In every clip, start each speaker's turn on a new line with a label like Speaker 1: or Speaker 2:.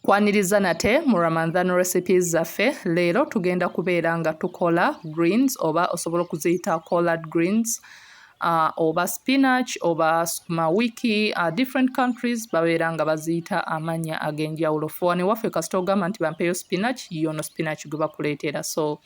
Speaker 1: Kwaniriza nate mu Ramadan recipes zaffe leero tugenda kubeera nga tukola greens oba osobola okuziyita collard greens oba spinach oba sukuma wiki different countries babeera nga baziyita amannya ag'enjawulo. Ffe wano ewaffe kasita ogamba nti bampeeyo spinach yono spinach gwe bakuleetera, so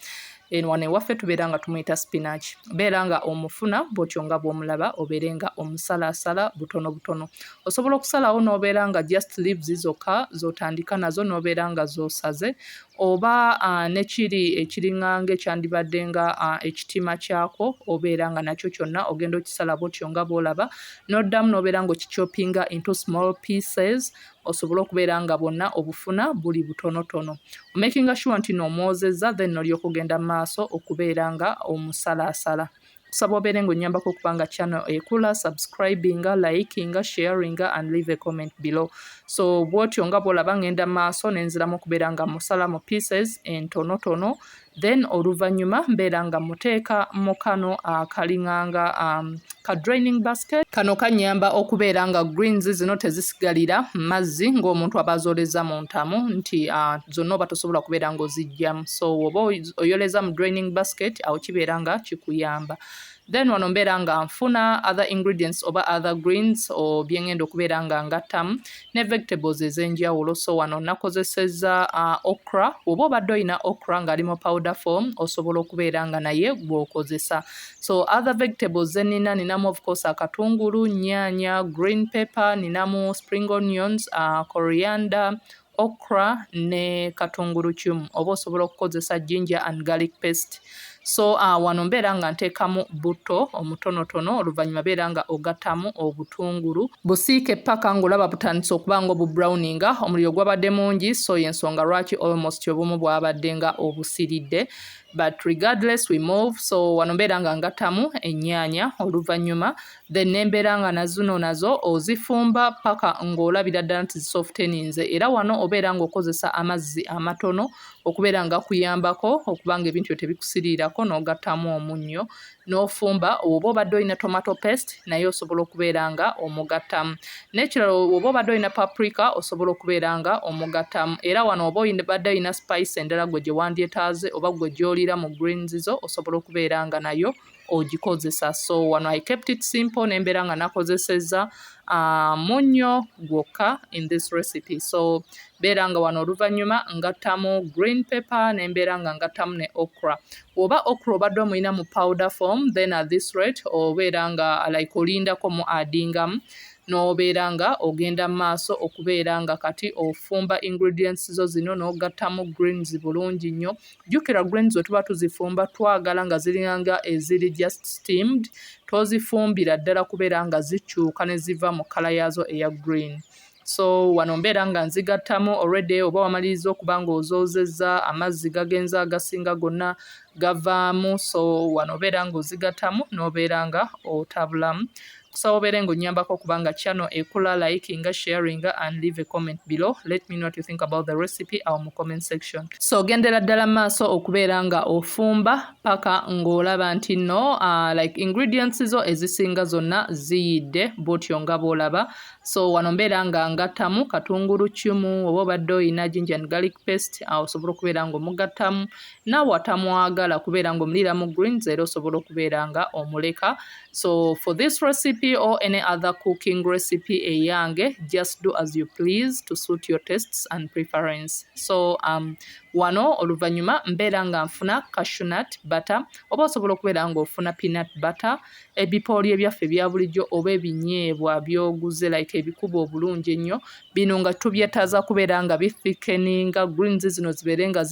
Speaker 1: wano ewaffe tubeera nga tumuyita spinach. Beera nga omufuna bw'otyo nga bw'omulaba, obeere nga omusalaasala butono butono. Osobola okusalawo n'obeera nga just leaves zokka z'otandika nazo n'obeera nga z'osaze, oba nekiri ekiringanga ekyandibadde nga ekitima kyako obeera nga nakyo kyonna ogenda okisala bw'otyo nga bw'olaba, n'oddamu n'obeera ng'okichoppinga into small pieces, osobola okubeera nga bwonna obufuna buli butonotono. Makinga sure nti n'omwozezza then n'olyoka ogenda mu maaso okubeera nga omusalaasala. Kusaba obeere ng'onnyambako okuba nga channel ekula, subscribinga, likinga, sharinga and leave a comment below. So bw'otyo nga bw'olaba ngenda mu maaso nenziramu okubeera nga musala mu pieces entonotono, then oluvannyuma mbeera nga muteeka mu kano kalinganga ka draining basket. Kano kannyamba okubeera nga greens zino tezisigalira mazzi ng'omuntu aba azooleza mu ntamu nti zonna oba tosobola kubeera ng'oziggyamu. So oba oyoleza mu draining basket awo kibeera nga kikuyamba. Then wano mbeera nga nfuna other ingredients oba other greens bye ngenda okubeera nga ngattamu ne vegetables ez'enjawulo. So wano nakozesezza okra. Oba obadde oyina okra ng'ali mu powder form osobola okubeera nga naye gw'okozesa. So other vegetables ze ninamu of course akatungulu, nnyaanya, green pepper, ninamu spring onions, coriander, okra ne katungulu kyumu, oba osobola okukozesa ginger and garlic paste. So wano mbeera nga nteekamu butto omutonotono, oluvannyuma beera nga ogattamu obutungulu busiike paka ng'olaba butandise okuba nga obubrowninga, omuliro gwabadde mungi so y'ensonga lwaki almost obumu bwabadde nga obusiridde. But regardless we move. So wano mbeera nga ngattamu ennyaanya, oluvannyuma then nembeera nga nazo ozifumba paka ng'olabira ddala nti zisofteninze, era wano obeera ng'okozesa amazzi amatono okubeera nga kuyambako okuba nga ebintu tebikusiriirako, n'ogattamu omunnyo n'ofumba. Oba obadde olina tomato paste naye osobola okubeera nga omugattamu, n'ekirala oba obadde olina paprika osobola okubeera nga omugattamu, era wano oba obadde olina spice endala gwe gye wandyetaaze oba gwe gy'olira mu greens zo osobola okubeera nga nayo ogikozesa. So wano I kept it simple, nembeera nga nakozesezza munnyo gwokka in this recipe. So beera nga wano oluvannyuma ngattamu green pepper, nembeera nga ngattamu ne okra. Oba okra obadde omulina mu powder form then at this rate obeera nga like olindako mu addingamu, n'obeera nga ogenda mu maaso okubeera nga kati ofumba ingredients zo zino n'ogattamu greens bulungi nnyo. Jjukira greens we tuba tuzifumba twagala nga ziringanga eziri just steamed, tozifumbira ddala kubeera nga zikyuka ne ziva mu kala yaazo eya green. So wano mbeera nga nzigattamu already, oba wamaliriza okuba nga ozoozezza amazzi gagenze agasinga gonna gavaamu. So wano obeera nga ozigattamu n'obeera nga otabulamu. Kusaba obeere ng'onnyambako okuba nga channel ekula, likinga, sharinga and leave a comment below. Let me know what you think about the recipe awo mu comment section. So gendera ddala maaso okubeera nga ofumba paka ng'olaba nti no like ingredients zo ezisinga zonna ziyidde bw'otyo nga bw'olaba. So wano mbeera nga ngattamu katungulu kyumu, oba obadde oyina ginger and garlic paste osobola okubeera nga omugattamu, naawe atamwagala kubeera ng'omulira mu greens era osobola okubeera nga omuleka. So for this recipe or any other cooking recipe eyange, just do as you please to suit your tastes and preference. So wano oluvannyuma mbeera nga nfuna cashew nut butter, oba osobola okubeera ng'ofuna peanut butter, ebipooli ebyaffe ebya bulijjo oba ebinyeebwa by'oguze like ebikuba obulungi ennyo, bino nga tubyetaaza kubeera nga bithickeninga greens zino zibeere nga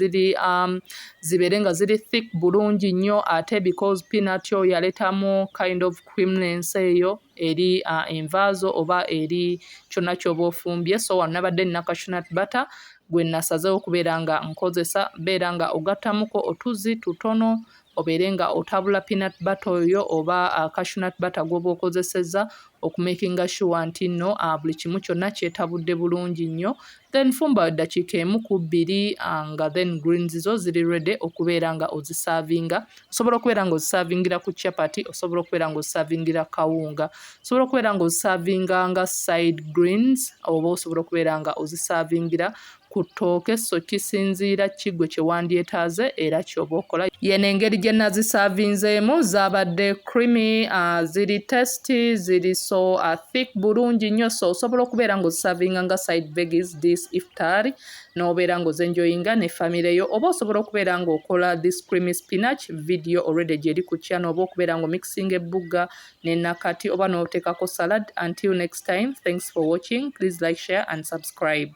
Speaker 1: ziri thick bulungi nnyo, ate because peanut yo yaletamu kind of creaminess eyo eri envaazo oba eri kyonna ky'oba ofumbye. So wano nabadde nina cashew nut butter gwe nasazeewo okubeera nga nkozesa. Beera nga ogattamuko otuzi tutono, obeere nga otabula peanut butter oyo oba cashew nut butter gw'oba okozesezza, okumakinga sure nti nno buli kimu kyonna kyetabudde bulungi nnyo. Then fumba eddakiika 1 ku 2 nga then greens zo ziri ready okubeera nga ozisaavinga. Osobola okubeera nga ozisaavingira ku chapati, osobola okubeera nga ozisaavingira kawunga, osobola okubeera nga ozisaavinga nga side greens, oba osobola okubeera nga ozisaavingira ku ttooke, so kisinziira kiggwe kye wandyetaaze era ky'oba okola. Yeno engeri gye nazisaavinzeemu zaabadde creamy, ziri tasty, ziri so thick bulungi nnyo, so osobola okubeera nga ozisaavinga nga side veggies this iftar n'obeera nga ozenjoyinga ne famire yo, oba osobola okubeera nga okola this creamy spinach video already gyeri ku channel, oba okubeera nga omixing ebbuga ne nakati oba n'oteekako salad. Until next time, thanks for watching. Please like, share and subscribe.